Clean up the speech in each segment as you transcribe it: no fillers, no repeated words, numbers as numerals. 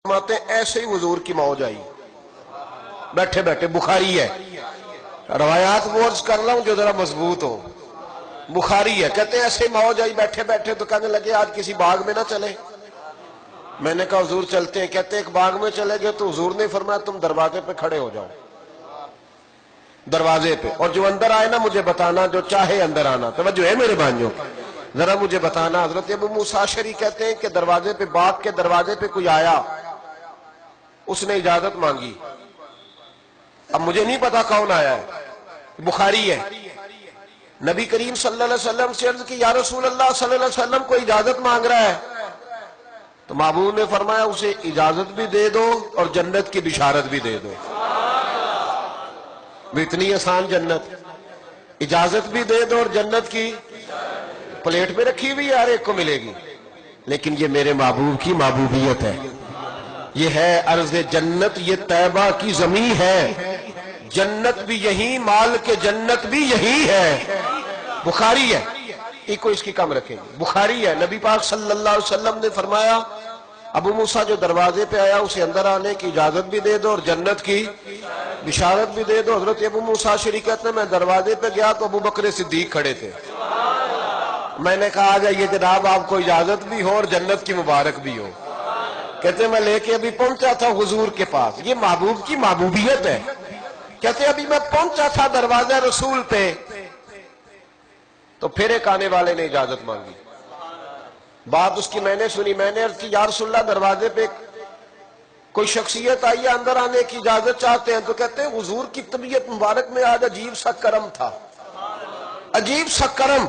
فرماتے ایسے ہی حضور کی موج آئی بیٹھے بیٹھے. بخاری ہے, روایات وہ عرض کر رہا ہوں جو ذرا مضبوط ہو. بخاری ہے, کہتے ہیں ایسے ہی موج آئی بیٹھے بیٹھے تو کہنے لگے آج کسی باغ میں نہ چلے. میں نے کہا حضور چلتے ہیں. کہتے ایک باغ میں چلے گئے تو حضور نے فرمایا تم دروازے پہ کھڑے ہو جاؤ, دروازے پہ, اور جو اندر آئے نا مجھے بتانا, جو چاہے اندر آنا. توجہ ہے میرے بھائیوں, ذرا مجھے بتانا. حضرت ابو موسیٰ اشعری کہتے ہیں کہ دروازے پہ, باغ کے دروازے پہ کوئی آیا, اس نے اجازت مانگی. اب مجھے نہیں پتا کون آیا ہے, بخاری ہے. نبی کریم صلی اللہ علیہ وسلم سے عرض کی یا رسول اللہ صلی اللہ علیہ وسلم کو اجازت مانگ رہا ہے. تو محبوب نے فرمایا اسے اجازت بھی دے دو اور جنت کی بشارت بھی دے دو. اتنی آسان جنت, اجازت بھی دے دو اور جنت کی پلیٹ میں رکھی ہوئی ہر ایک کو ملے گی. لیکن یہ میرے محبوب کی محبوبیت ہے, یہ ہے عرض جنت, یہ طیبہ کی زمین ہے. جنت بھی یہی, مال کے جنت بھی یہی ہے. بخاری ہے, ایک کو اس کی کم رکھیں گے. بخاری ہے, نبی پاک صلی اللہ علیہ وسلم نے فرمایا ابو موسیٰ جو دروازے پہ آیا اسے اندر آنے کی اجازت بھی دے دو اور جنت کی بشارت بھی دے دو. حضرت ابو موسیٰ اشعری کہتے ہیں میں دروازے پہ گیا تو ابو بکر صدیق کھڑے تھے. میں نے کہا آجائیے جناب, آپ کو اجازت بھی ہو اور جنت کی مبارک بھی ہو. کہتے ہیں میں لے کے ابھی پہنچا تھا حضور کے پاس, یہ محبوب کی محبوبیت ہے. کہتے ہیں ابھی میں پہنچا تھا دروازہ رسول پہ تو پھر ایک آنے والے نے اجازت مانگی. بات اس کی میں نے سنی, میں نے عرض کی یا رسول اللہ دروازے پہ کوئی شخصیت آئی ہے, اندر آنے کی اجازت چاہتے ہیں. تو کہتے ہیں حضور کی طبیعت مبارک میں آج عجیب سا کرم تھا, عجیب سا کرم.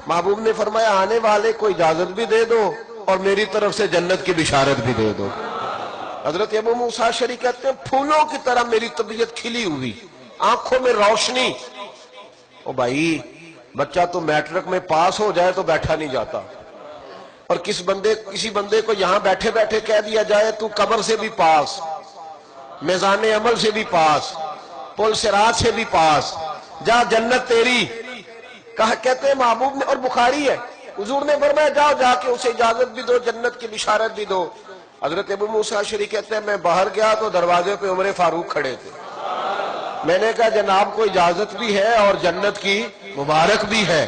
محبوب نے فرمایا آنے والے کو اجازت بھی دے دو اور میری طرف سے جنت کی بشارت بھی دے دو. حضرت ابو موسیٰ اشعری کہتے ہیں پھولوں کی طرح میری طبیعت کھلی ہوئی, آنکھوں میں روشنی. او بھائی, بچہ تو میٹرک میں پاس ہو جائے تو بیٹھا نہیں جاتا, اور کسی بندے کو یہاں بیٹھے بیٹھے کہہ دیا جائے تو قبر سے بھی پاس, میزان عمل سے بھی پاس, پل صراط سے بھی پاس, جا جنت تیری. کہتے ہیں محبوب نے, اور بخاری ہے, حضور نے فرمایا جاؤ جا کے اسے اجازت بھی دو, جنت کی بشارت بھی دو. حضرت ابو موسیٰ اشعری کہتے ہیں میں باہر گیا تو دروازے پہ عمر فاروق کھڑے تھے. میں نے کہا جناب کو اجازت بھی ہے اور جنت کی مبارک بھی ہے.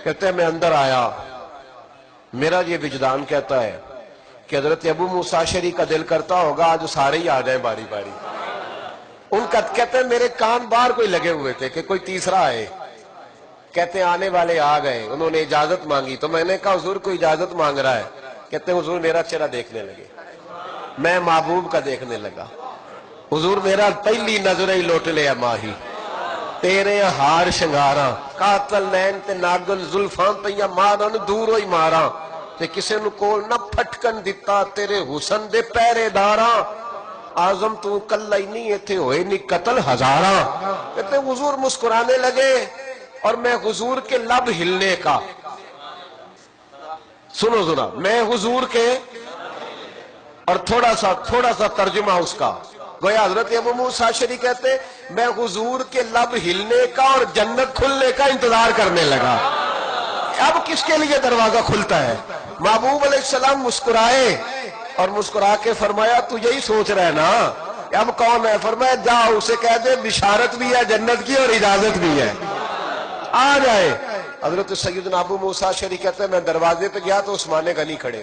کہتے ہیں میں اندر آیا, میرا یہ وجدان کہتا ہے کہ حضرت ابو موسیٰ اشعری کا دل کرتا ہوگا آج سارے ہی آ جائیں باری باری. ان کا کہتے ہیں میرے کان باہر کوئی لگے ہوئے تھے کہ کوئی تیسرا آئے. کہتے ہیں آنے والے آ گئے, انہوں نے اجازت مانگی. تو میں نے کہا حضور کو اجازت مانگ رہا ہے. کہتے ہیں حضور میرا چہرہ دیکھنے لگے, میں محبوب کا دیکھنے لگا. حضور میرا پہلی نظر ہی لوٹ لیا ماہی, تیرے ہار شنگاراں قاتل نین تے ناگل زلفاں تیاں مارن دور ہوئی ماراں تے کسے نو کول نہ پھٹکن دتا تیرے حسن دے پہرے داراں. آزم تو کلا ہی نہیں ایتھے ہوئے نہیں قتل ہزاراں. کہتے ہیں حضور مسکرانے لگے اور میں حضور کے لب ہلنے کا, سنو ذرا, میں حضور کے, اور تھوڑا سا ترجمہ اس کا گویا حضرت ابو موسیٰ اشعری کہتے ہیں میں حضور کے لب ہلنے کا اور جنت کھلنے کا انتظار کرنے لگا. اب کس کے لیے دروازہ کھلتا ہے؟ محبوب علیہ السلام مسکرائے اور مسکرا کے فرمایا تو یہی سوچ رہا ہے نا, اب کون ہے؟ فرمایا جا اسے کہہ دے بشارت بھی ہے جنت کی اور اجازت بھی ہے, آ جائے. حضرت سیدنا ابو موسیٰ اشعری کہتے ہیں میں دروازے پہ گیا تو عثمان غنی کھڑے.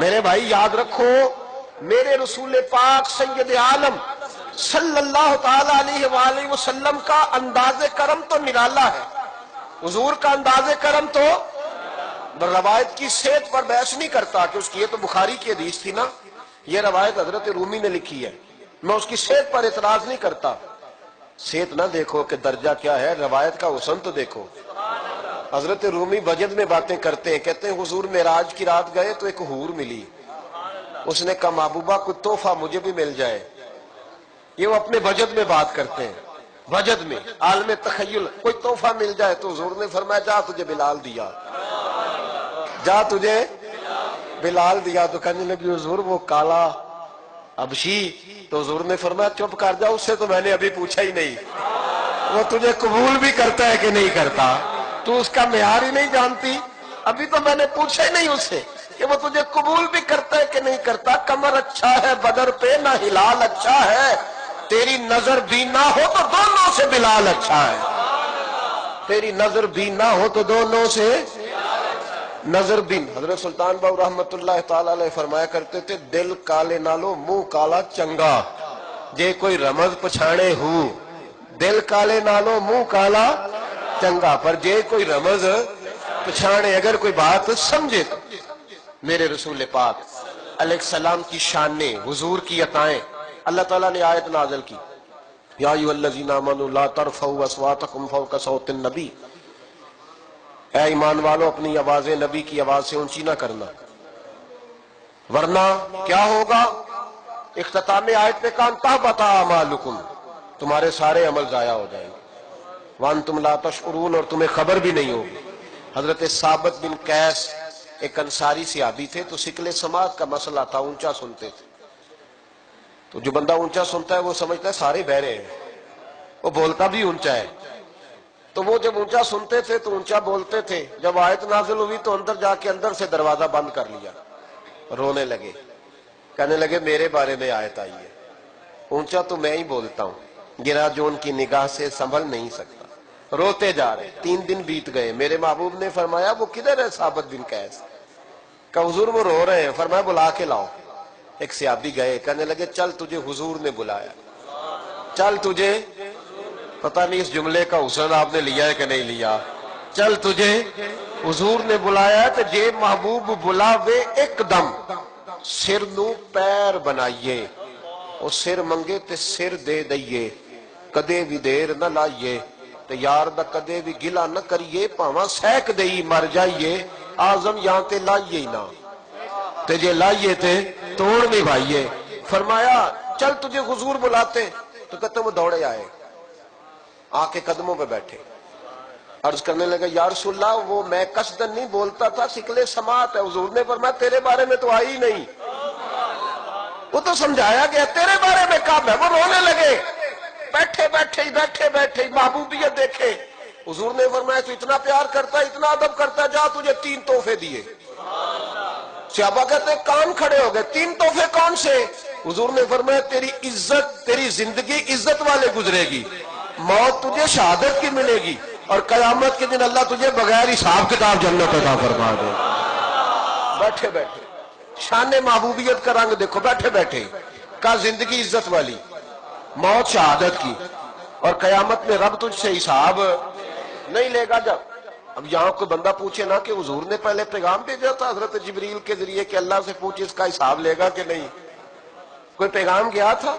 میرے بھائی یاد رکھو, میرے رسول پاک سید عالم صلی اللہ تعالی علیہ وآلہ وسلم کا انداز کرم تو نرالا ہے. حضور کا انداز کرم تو روایت کی صحت پر بحث نہیں کرتا کہ اس کی, یہ تو بخاری کی حدیث تھی نا, یہ روایت حضرت رومی نے لکھی ہے, میں اس کی صحت پر اعتراض نہیں کرتا. صحت نہ دیکھو کہ درجہ کیا ہے, روایت کا حسن تو دیکھو. حضرت رومی وجد میں باتیں کرتے ہیں, کہتے ہیں حضور معراج کی رات گئے تو ایک حور ملی, اس نے کہا محبوبہ کوئی تحفہ مجھے بھی مل جائے. یہ وہ اپنے وجد میں بات کرتے ہیں, وجد میں عالم تخیل, کوئی تحفہ مل جائے. تو حضور نے فرمایا جا تجھے بلال دیا, جا تجھے بلال دیا. تو کہنے لگی حضور وہ کالا حبشی. تو حضور نے فرمایا چپ کر جا, اس سے تو میں نے ابھی پوچھا ہی نہیں, وہ تجھے قبول بھی کرتا ہے کہ نہیں کرتا, تو اس کا معیار ہی نہیں جانتی, ابھی تو میں نے پوچھا ہی نہیں اس سے. کہ وہ تجھے قبول بھی کرتا ہے کہ نہیں کرتا. کمر اچھا ہے بدر پہ نہ ہلال اچھا ہے, تیری نظر بھی نہ ہو تو دونوں سے بلال اچھا ہے. تیری نظر بھی نہ ہو تو دونوں سے نظر بھی. حضرت سلطان باؤ رحمت اللہ تعالی علیہ فرمایا کرتے تھے, دل کالے نالو منہ کالا چنگا, جے کوئی رمز پچھانے ہو. دل کالے نالو منہ کالا چنگا, پر جے کوئی رمز پچھانے, اگر کوئی بات سمجھے تو. میرے رسول پاک علیہ السلام کی شانیں, حضور کی عطائیں, اللہ تعالیٰ نے آیت نازل کی, یا ایھا الذین آمنوا لا ترفعوا اصواتکم فوق صوت النبی, اے ایمان والو اپنی آوازیں نبی کی آواز سے اونچی نہ کرنا, ورنہ کیا ہوگا. اختتام آیت پہ کہا تحبط اعمالکم, تمہارے سارے عمل ضائع ہو جائیں گے. وانتم لا تشعرون, اور تمہیں خبر بھی نہیں ہوگی. حضرت ثابت بن قیس ایک انصاری صحابی تھے, تو ثقل سماعت کا مسئلہ تھا, اونچا سنتے تھے. تو جو بندہ اونچا سنتا ہے وہ سمجھتا ہے سارے بہرے ہیں, وہ بولتا بھی اونچا ہے. تو وہ جب اونچا سنتے تھے تو اونچا بولتے تھے. جب آیت نازل ہوئی تو اندر جا کے اندر سے دروازہ بند کر لیا, رونے لگے, کہنے لگے میرے بارے میں آیت آئی ہے, اونچا تو میں ہی بولتا ہوں, گرا جو ان کی نگاہ سے سنبھل نہیں سکتا. روتے جا رہے. 3 دن بیت گئے. میرے محبوب نے فرمایا وہ کدھر ہے ثابت بن قیس؟ کہ حضور وہ رو رہے ہیں. فرمایا بلا کے لاؤ. ایک صحابی گئے, کہنے لگے چل تجھے حضور نے بلایا, چل تجھے, پتہ نہیں اس جملے کا حسن آپ نے لیا ہے کہ نہیں لیا, چل تجھے حضور نے بلایا. تو جے محبوب بلاوے ایک دم سر نو پیر بنائیے, اور سر منگے تے سر دے دئیے, کدے بھی دیر نہ لائیے, تے یار دا کدے بھی گلا نہ کریے, پاواں سیک دئی مر جائیے, آزم یہاں تے لائیے نہ, تے جے لائیے تے توڑ بھی بھائیے. فرمایا چل تجھے حضور بلاتے. تو کہتے وہ دوڑے آئے, آ کے قدموں پہ بیٹھے, عرض کرنے لگے یا رسول اللہ وہ میں قصدن نہیں بولتا تھا, ثقل سماعت ہے. حضور نے فرمایا تیرے بارے میں تو آئی نہیں, وہ تو سمجھایا گیا, تیرے بارے میں کب ہے. وہ رونے لگے. بیٹھے بیٹھے محبوبیت دیکھے. حضور نے فرمایا تو اتنا پیار کرتا ہے, اتنا ادب کرتا ہے, جا تجھے 3 تحفے دیے. صحابہ کہتے ہیں کان کھڑے ہو گئے, 3 تحفے کون سے؟ حضور نے فرمایا تیری عزت, تیری زندگی عزت والے گزرے گی, موت تجھے شہادت کی ملے گی, اور قیامت کے دن اللہ تجھے بغیر حساب کتاب جنت عطا فرما دے. بیٹھے بیٹھے شان محبوبیت کا رنگ دیکھو. بیٹھے بیٹھے کا زندگی عزت والی, موت شہادت کی, اور قیامت میں رب تجھ سے حساب نہیں لے گا. جب اب یہاں کوئی بندہ پوچھے نا کہ حضور نے پہلے پیغام بھیجا تھا حضرت جبریل کے ذریعے کہ اللہ سے پوچھے اس کا حساب لے گا کہ نہیں, کوئی پیغام گیا تھا,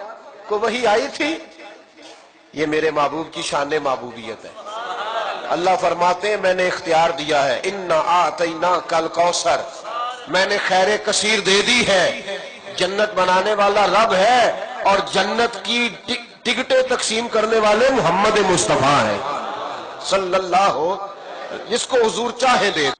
کوئی وحی آئی تھی. یہ میرے محبوب کی شان محبوبیت ہے. اللہ فرماتے ہیں میں نے اختیار دیا ہے, انا اعطیناک الکوثر, میں نے خیر کثیر دے دی ہے. جنت بنانے والا رب ہے, اور جنت کی ٹکٹیں تقسیم کرنے والے محمد مصطفیٰ ہیں صلی اللہ, جس کو حضور چاہے دے.